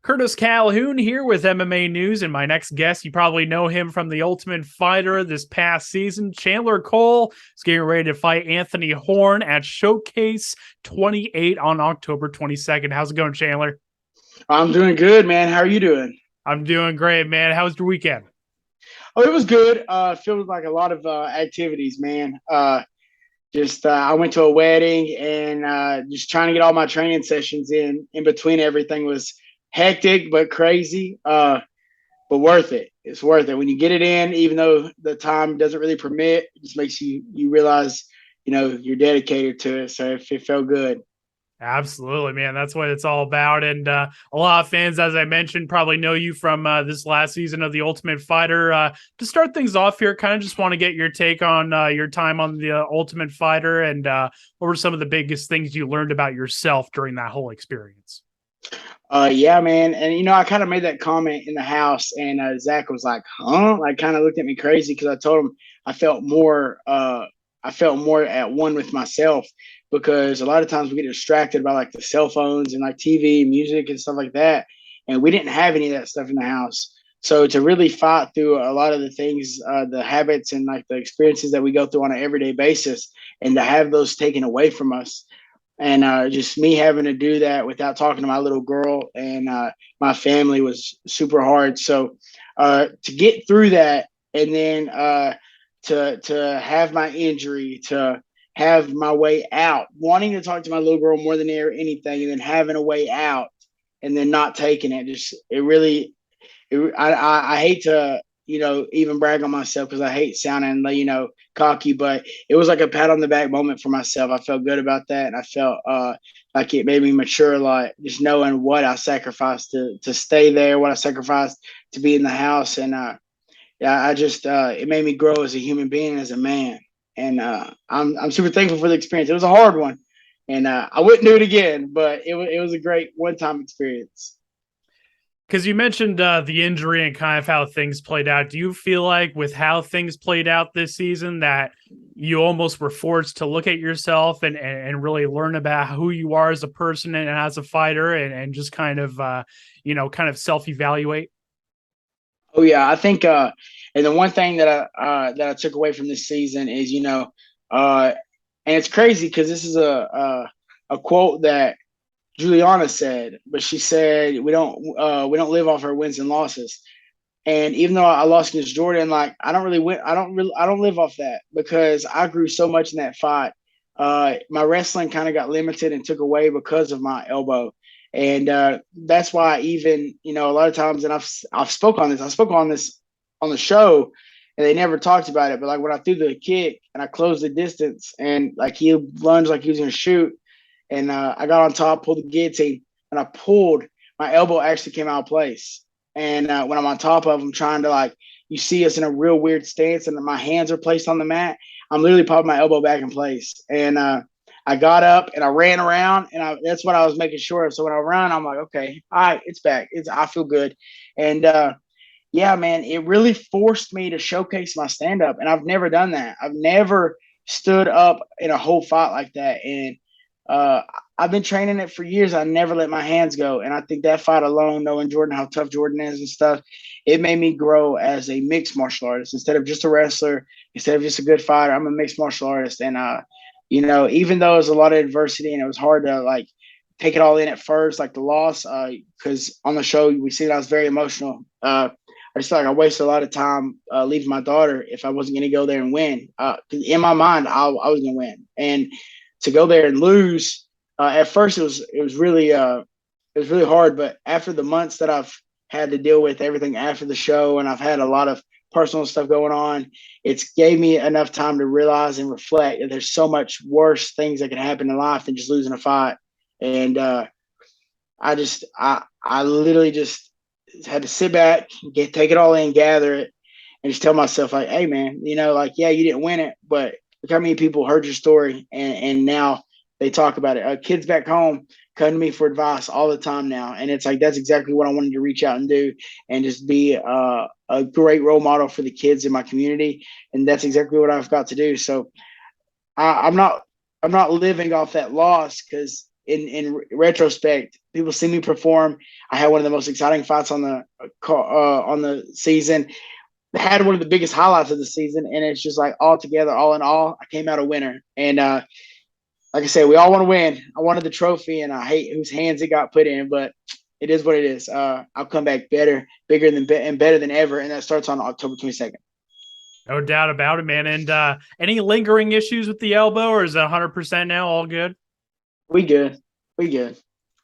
Curtis Calhoun here with MMA News, and my next guest, you probably know him from The Ultimate Fighter this past season. Chandler Cole is getting ready to fight Anthony Horn at Showcase 28 on October 22nd. How's it going, Chandler? I'm doing good, man. How are you doing? I'm doing great, man. How was your weekend? Oh, it was good. Feels like a lot of activities, man. Just I went to a wedding and just trying to get all my training sessions in between everything was hectic but crazy. But worth it. It's worth it when you get it in, even though the time doesn't really permit. It just makes you realize you're dedicated to it. So it felt good. Absolutely, man. That's what it's all about. And a lot of fans, as I mentioned, probably know you from this last season of The Ultimate Fighter. To start things off here, kind of just want to get your take on your time on The Ultimate Fighter and what were some of the biggest things you learned about yourself during that whole experience? Yeah, man. And I kind of made that comment in the house, and Zach was like, "Huh?" Like, kind of looked at me crazy because I told him I felt more, I felt more at one with myself because a lot of times we get distracted by like the cell phones and like TV, music, and stuff like that, and we didn't have any of that stuff in the house. So to really fight through a lot of the things, the habits and like the experiences that we go through on an everyday basis, and to have those taken away from us and just me having to do that without talking to my little girl and my family was super hard. So to get through that, and then to have my injury, to have my way out, wanting to talk to my little girl more than anything, and then having a way out, and then not taking it, just it really I hate to even brag on myself because I hate sounding cocky, but it was like a pat on the back moment for myself. I felt good about that, and I felt like it made me mature, like just knowing what I sacrificed to stay there, what I sacrificed to be in the house, and yeah, I just it made me grow as a human being, as a man, and I'm super thankful for the experience. It was a hard one, and I wouldn't do it again, but it was a great one time experience. Because you mentioned the injury and kind of how things played out. Do you feel like with how things played out this season that you almost were forced to look at yourself and really learn about who you are as a person and as a fighter and just kind of, kind of self-evaluate? Oh yeah, I think, and the one thing that I took away from this season is, uh, and it's crazy because this is a quote that Juliana said, but she said we don't live off our wins and losses. And even though I lost against Jordan, like I don't really win, I don't live off that because I grew so much in that fight. My wrestling kind of got limited and took away because of my elbow, and that's why even a lot of times, and I spoke on this on the show, and they never talked about it. But like when I threw the kick and I closed the distance, and like he lunged like he was gonna shoot, and I got on top, pulled the guillotine, and I pulled. My elbow actually came out of place, and when I'm on top of him, trying to like, you see us in a real weird stance, and my hands are placed on the mat. I'm literally popping my elbow back in place, and I got up and I ran around, and that's what I was making sure of. So when I run, I'm like, okay, all right, it's back. I feel good, and yeah, man, it really forced me to showcase my stand up, and I've never done that. I've never stood up in a whole fight like that, and uh, I've been training it for years. I never let my hands go, and I think that fight alone, knowing Jordan, how tough Jordan is and stuff, it made me grow as a mixed martial artist instead of just a wrestler, instead of just a good fighter. I'm a mixed martial artist, and even though it was a lot of adversity and it was hard to like take it all in at first, like the loss, because on the show we see that I was very emotional. I just feel like I wasted a lot of time leaving my daughter if I wasn't going to go there and win. In my mind, I was going to win, and to go there and lose, at first it was really hard. But after the months that I've had to deal with everything after the show, and I've had a lot of personal stuff going on, it's gave me enough time to realize and reflect that there's so much worse things that can happen in life than just losing a fight. And I literally just had to sit back, take it all in, gather it, and just tell myself like, hey man, like yeah, you didn't win it, but look how many people heard your story, and now they talk about it. Kids back home come to me for advice all the time now, and it's like that's exactly what I wanted to reach out and do, and just be a great role model for the kids in my community, and that's exactly what I've got to do. So I'm not living off that loss because in retrospect, people see me perform. I had one of the most exciting fights on the season. Had one of the biggest highlights of the season, and it's just like all together, all in all, I came out a winner. And like I said, we all want to win. I wanted the trophy, and I hate whose hands it got put in, but it is what it is. I'll come back better, bigger than and better than ever, and that starts on October 22nd. No doubt about it, man. And any lingering issues with the elbow, or is it 100% now? All good? We good. We good.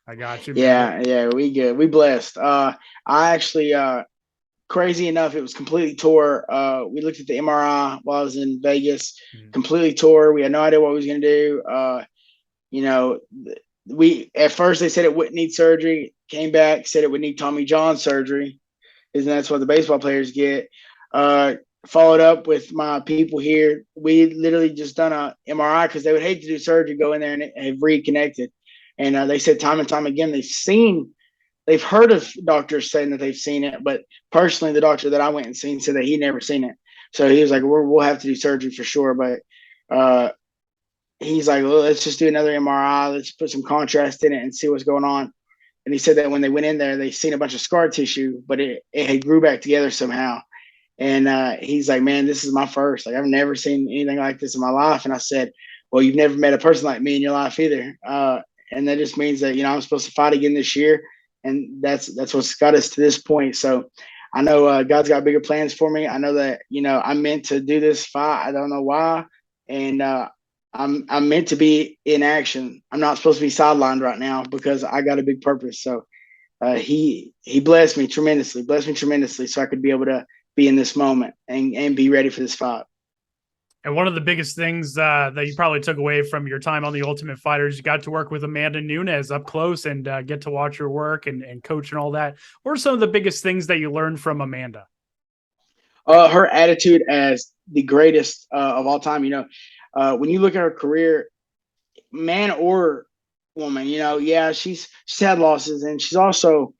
I got you, man. man. Yeah, we good. We blessed. I actually, crazy enough, it was completely tore. We looked at the MRI while I was in Vegas, completely tore. We had no idea what we was gonna do. You know, we at first they said it wouldn't need surgery. Came back, said it would need Tommy John surgery, and that's what the baseball players get. Followed up with my people here. We literally just done a MRI because they would hate to do surgery, go in there and have reconnected. And they said time and time again they've heard of doctors saying that they've seen it, but personally, the doctor that I went and seen said that he'd never seen it. So he was like, "We'll have to do surgery for sure." But he's like, "Well, let's just do another MRI. Let's put some contrast in it and see what's going on." And he said that when they went in there, they seen a bunch of scar tissue, but it had grew back together somehow. And he's like, "Man, this is my first. Like, I've never seen anything like this in my life." And I said, "Well, you've never met a person like me in your life either." And that just means that, I'm supposed to fight again this year. And that's what's got us to this point. So I know God's got bigger plans for me. I know that, I'm meant to do this fight. I don't know why. And I'm meant to be in action. I'm not supposed to be sidelined right now because I got a big purpose. So he blessed me tremendously, so I could be able to be in this moment and be ready for this fight. And one of the biggest things that you probably took away from your time on The Ultimate Fighter is you got to work with Amanda Nunes up close and get to watch her work and coach and all that. What are some of the biggest things that you learned from Amanda? Her attitude as the greatest of all time. When you look at her career, man or woman, she's had losses, and she's also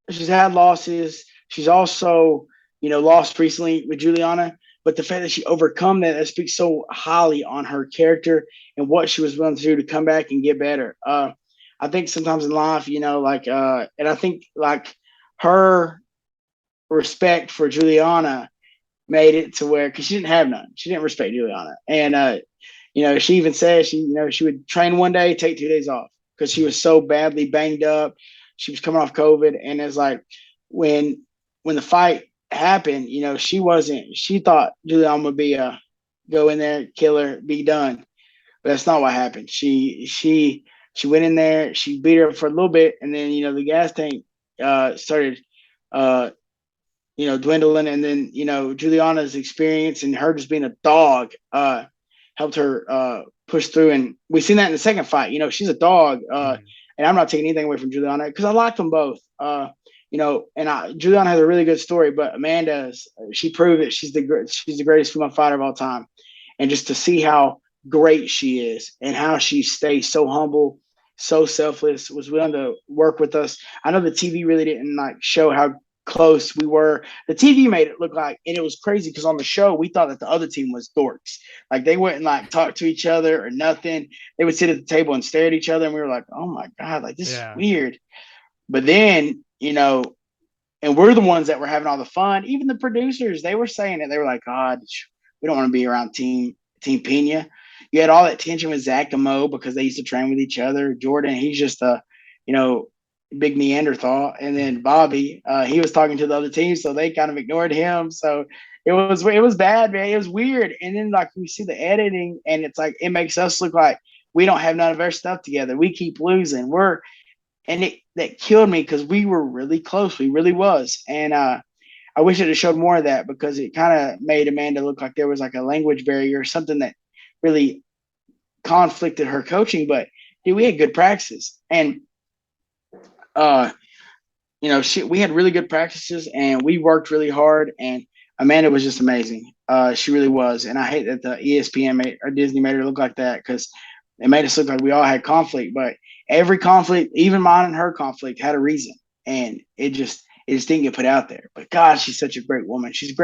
she's had losses. She's also, lost recently with Juliana. But the fact that she overcome that speaks so highly on her character and what she was willing to do to come back and get better. I think sometimes in life, and I think like her respect for Juliana made it to where, because she didn't have none, she didn't respect Juliana, and she even said she would train one day, take 2 days off because she was so badly banged up. She was coming off COVID, and it's like when the fight happened, she thought Juliana would be go in there, kill her, be done. But that's not what happened. She went in there, she beat her for a little bit, and then the gas tank started dwindling, and then Juliana's experience and her just being a dog helped her push through. And we've seen that in the second fight. She's a dog, and I'm not taking anything away from Juliana because I like them both. Juliana has a really good story, but Amanda, she proved that she's the greatest female fighter of all time. And just to see how great she is and how she stays so humble, so selfless, was willing to work with us. I know the TV really didn't show how close we were. The TV made it look like, and it was crazy because on the show we thought that the other team was dorks. Like they wouldn't talk to each other or nothing. They would sit at the table and stare at each other, and we were like, "Oh my God, this is weird." But then, and we're the ones that were having all the fun. Even the producers, they were saying it. They were like, "God, we don't want to be around Team Pena." You had all that tension with Zach and Mo because they used to train with each other. Jordan, he's just a, big Neanderthal. And then Bobby, he was talking to the other team, so they kind of ignored him. So it was bad, man. It was weird. And then we see the editing, and it's like it makes us look like we don't have none of our stuff together. We keep losing. That killed me because we were really close. We really was. And I wish it had showed more of that because it kind of made Amanda look like there was a language barrier or something that really conflicted her coaching. But dude, we had good practices, and we had really good practices, and we worked really hard. And Amanda was just amazing. She really was. And I hate that the ESPN or Disney made her look like that because it made us look like we all had conflict. But every conflict, even mine and her conflict, had a reason, and it just didn't get put out there. But God, she's such a great woman. She's a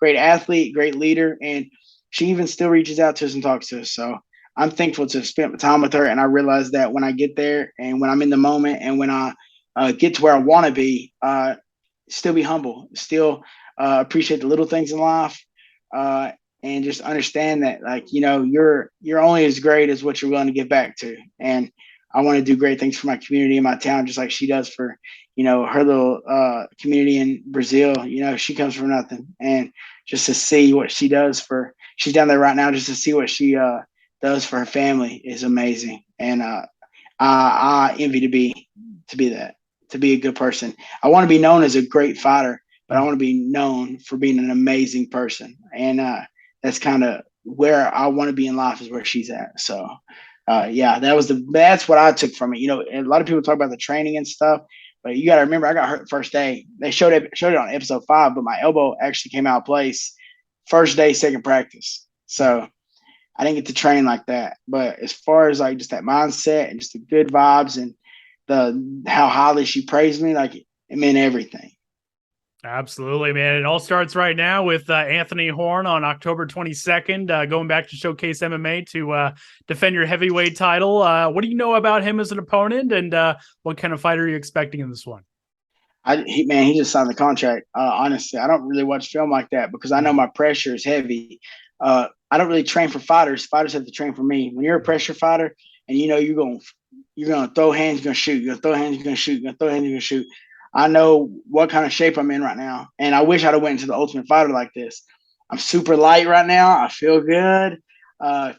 great athlete, great leader, and she even still reaches out to us and talks to us. So I'm thankful to spend time with her. And I realize that when I get there and when I'm in the moment and when I get to where I want to be, still be humble, still appreciate the little things in life, uh, and just understand that, like, you're only as great as what you're willing to give back to. And I want to do great things for my community and my town, just like she does for her little community in Brazil. She comes from nothing, and just to see what she does for, she's down there right now, just to see what she does for her family is amazing. And I envy to be a good person. I want to be known as a great fighter, but I want to be known for being an amazing person. And that's kind of where I want to be in life, is where she's at. So yeah, that's what I took from it. A lot of people talk about the training and stuff, but you got to remember, I got hurt first day. They showed it on episode 5, but my elbow actually came out of place first day, second practice. So I didn't get to train like that. But as far as like just that mindset and just the good vibes and how highly she praised me, like, it meant everything. Absolutely, man. It all starts right now with Anthony Horn on October 22nd, going back to Showcase MMA to defend your heavyweight title. What do you know about him as an opponent, and what kind of fight are you expecting in this one? He just signed the contract. Honestly, I don't really watch film like that because I know my pressure is heavy. I don't really train for fighters. Fighters have to train for me. When you're a pressure fighter and you're gonna throw hands, you're gonna shoot. You're gonna throw hands, you're gonna shoot. You're gonna throw hands, you're gonna shoot. I know what kind of shape I'm in right now, and I wish I'd have went into the Ultimate Fighter like this. I'm super light right now. I feel good.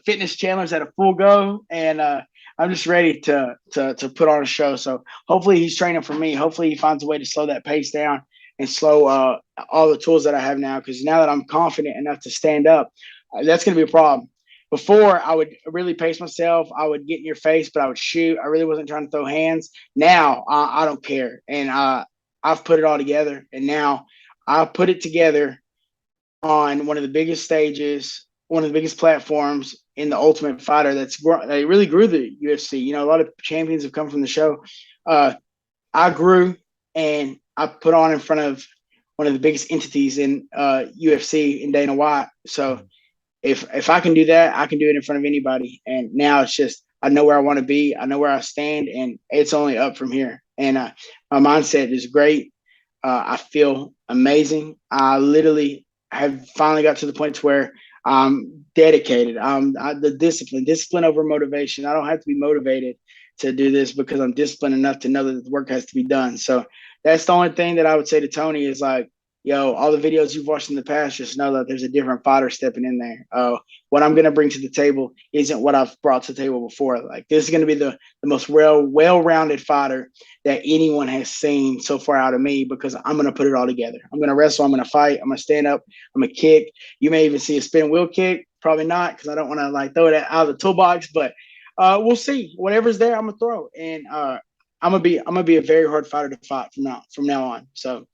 Fitness Chandler's at a full go, and I'm just ready to put on a show. So hopefully he's training for me. Hopefully he finds a way to slow that pace down and slow all the tools that I have now. Because now that I'm confident enough to stand up, that's going to be a problem. Before, I would really pace myself. I would get in your face, but I would shoot. I really wasn't trying to throw hands. Now I don't care, and I've put it all together. And now I put it together on one of the biggest stages, one of the biggest platforms in the Ultimate Fighter. They really grew the UFC. A lot of champions have come from the show. I grew, and I put on in front of one of the biggest entities in UFC in Dana White. So if I can do that, I can do it in front of anybody. And now it's just, I know where I want to be. I know where I stand, and it's only up from here. And my mindset is great. I feel amazing. I literally have finally got to the point where I'm dedicated. The discipline over motivation. I don't have to be motivated to do this because I'm disciplined enough to know that the work has to be done. So that's the only thing that I would say to Tony is like, all the videos you've watched in the past, just know that there's a different fighter stepping in there. What I'm going to bring to the table isn't what I've brought to the table before. Like, this is going to be the most well-rounded fighter that anyone has seen so far out of me, because I'm going to put it all together. I'm going to wrestle. I'm going to fight. I'm going to stand up. I'm going to kick. You may even see a spin wheel kick. Probably not, because I don't want to like throw it out of the toolbox, but we'll see. Whatever's there, I'm going to throw. And I'm going to be a very hard fighter to fight from now on. So,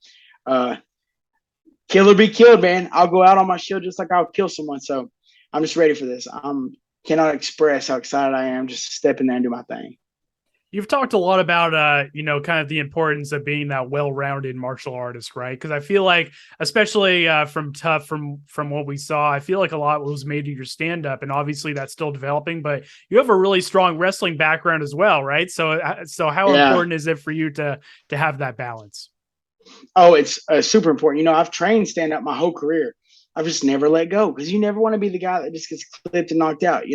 kill or be killed, man. I'll go out on my shield just like I'll kill someone. So I'm just ready for this. Cannot express how excited I am just to step in there and do my thing. You've talked a lot about, kind of the importance of being that well-rounded martial artist, right? Because I feel like, especially from TUF, from what we saw, I feel like a lot was made to your stand-up, and obviously that's still developing. But you have a really strong wrestling background as well, right? So how important is it for you to have that balance? Oh, it's super important. I've trained stand up my whole career. I've just never let go, because you never want to be the guy that just gets clipped and knocked out,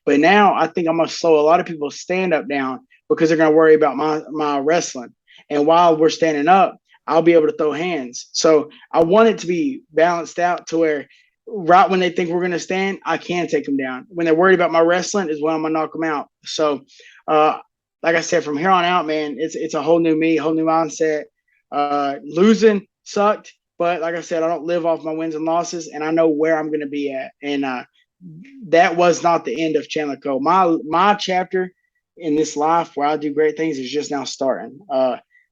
But now I think I'm going to slow a lot of people's stand up down, because they're going to worry about my wrestling. And while we're standing up, I'll be able to throw hands. So I want it to be balanced out to where right when they think we're going to stand, I can take them down. When they're worried about my wrestling is when I'm going to knock them out. So like I said, from here on out, man, it's a whole new me, whole new mindset. Losing sucked, but like I said, I don't live off my wins and losses, and I know where I'm going to be at. And that was not the end of Chandler Cole. My chapter in this life where I do great things is just now starting.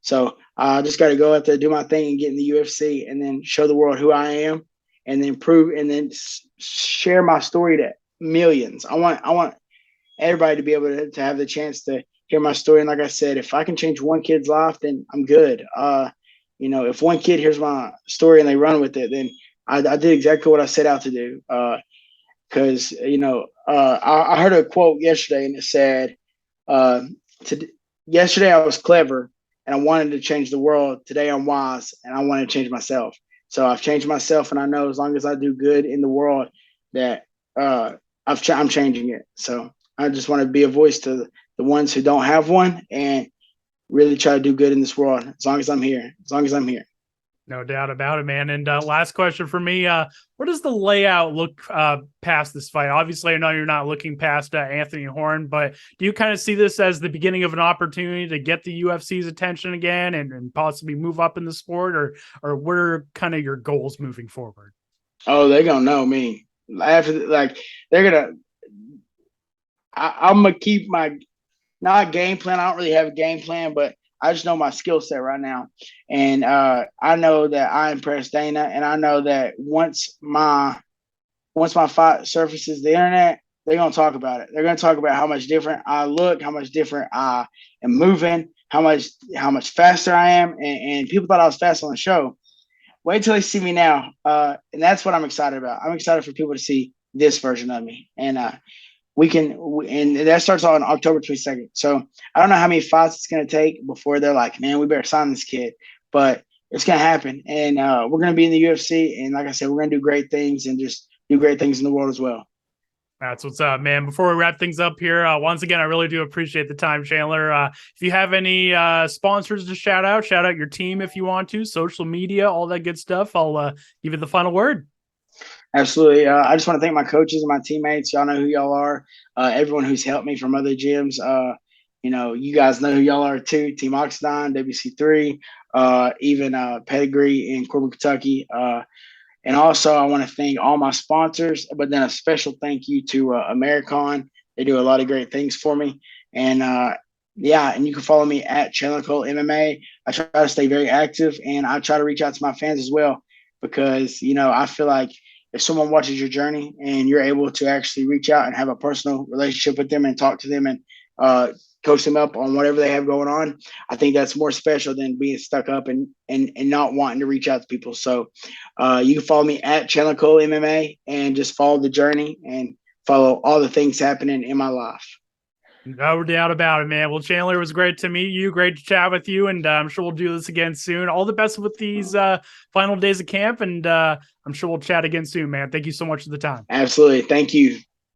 So I just got to go out there, do my thing, and get in the UFC, and then show the world who I am, and then prove, and then share my story to millions. I want everybody to be able to have the chance to hear my story. And like I said, if I can change one kid's life, then I'm good. If one kid hears my story and they run with it, then I did exactly what I set out to do. Because I heard a quote yesterday, and it said, uh, "Yesterday I was clever and I wanted to change the world. Today I'm wise and I want to change myself." So I've changed myself, and I know as long as I do good in the world, that I'm changing it. So I just want to be a voice to the ones who don't have one, and really try to do good in this world. As long as I'm here, as long as I'm here. No doubt about it, man. And last question for me: what does the layout look past this fight? Obviously, I know you're not looking past Anthony Horn, but do you kind of see this as the beginning of an opportunity to get the UFC's attention again and possibly move up in the sport, or what are kind of your goals moving forward? Oh, they're gonna know me after. Like they're gonna. I'm gonna keep my not game plan. I don't really have a game plan, but I just know my skill set right now, and I know that I impressed Dana, and I know that once my fight surfaces the internet, they're gonna talk about it. They're gonna talk about how much different I look, how much different I am moving, how much faster I am, and people thought I was fast on the show. Wait till they see me now, and that's what I'm excited about. I'm excited for people to see this version of me, and and that starts on October 22nd. So I don't know how many fights it's going to take before they're like, man, we better sign this kid, but it's going to happen. And we're going to be in the UFC. And like I said, we're going to do great things and just do great things in the world as well. That's what's up, man. Before we wrap things up here, once again, I really do appreciate the time, Chandler. If you have any sponsors to shout out your team if you want to, social media, all that good stuff. I'll give you the final word. Absolutely. I just want to thank my coaches and my teammates. Y'all know who y'all are. Everyone who's helped me from other gyms. You guys know who y'all are too. Team Oxidine, WC3, even Pedigree in Corbin, Kentucky. And also, I want to thank all my sponsors, but then a special thank you to Americon. They do a lot of great things for me. And and you can follow me at Chandler Cole MMA. I try to stay very active, and I try to reach out to my fans as well, because I feel like if someone watches your journey and you're able to actually reach out and have a personal relationship with them and talk to them and coach them up on whatever they have going on, I think that's more special than being stuck up and not wanting to reach out to people. So you can follow me at Chandler Cole MMA and just follow the journey and follow all the things happening in my life. No doubt about it, man. Well, Chandler, it was great to meet you. Great to chat with you. And I'm sure we'll do this again soon. All the best with these final days of camp. And I'm sure we'll chat again soon, man. Thank you so much for the time. Absolutely. Thank you.